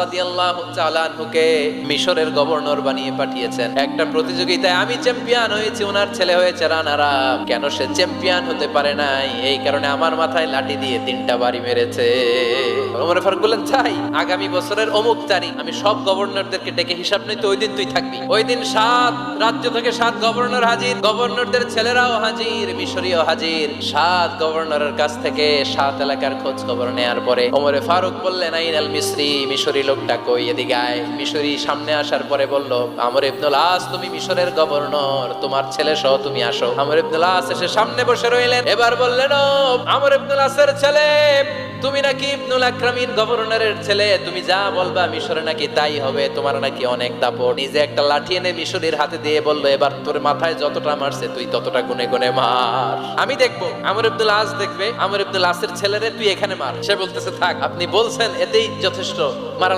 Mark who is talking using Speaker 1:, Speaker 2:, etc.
Speaker 1: রাদিয়াল্লাহু তাআলা আনহুকে মিশরের গভর্নর বানিয়ে পাঠিয়েছেন। একটা প্রতিযোগিতায় আমি চ্যাম্পিয়ন হয়েছি, ওনার ছেলে হয়েছে রানার আপ। কেন সে চ্যাম্পিয়ন হতে পারে নাই? এই কারণে আমার মাথায় লাঠি দিয়ে 3টা বাড়ি মেরেছে। ওমর ফারুক বললেন, তাই আগামী বছরের অমুক তারিখ আমি সব গভর্নরদেরকে ডেকে হিসাব নিতে, ওই দিন তুই থাকবি। ওই দিন 7 রাজ্য থেকে 7 গভর্নর হাজির, গভর্নরদের ছেলেরাও হাজির, মিশরীয় হাজির। 7 গভর্নরের কাছ থেকে 7 এলাকার খোঁজ খবর নেয়ার পরে ওমর ফারুক বললেন, আইনাল মিসরি, মিশরী লোকটা কই, এদিকে আয়। মিশরী সামনে আসার পরে বলল, আমর ইবনুল আস, তুমি মিশরের গভর্নর, তোমার ছেলে সহ তুমি আসো। আমর ইবনুল আস এসে সামনে বসে রইলেন। এবার বললেন, ও আমর ইবনুল আসের ছেলে, তুমি নাকি ইবনুল আকরামিন গভর্নরের ছেলে, তুমি যা বলবা মিশরে নাকি তাই হবে, তোমার নাকি অনেক দাপট। নিজে একটা লাঠি এনে মিশরীর হাতে দিয়ে বলল, এবার তোর মাথায় যতটা মারছে তুই ততটা গুনে গুনে মার, আমি দেখবো। আমর ইবনুল আস দেখবে, আমর ইবনুল আসের ছেলেরে তুই এখানে মার। সে বলতেছে, থাক, আপনি বলছেন এতেই যথেষ্ট, মারা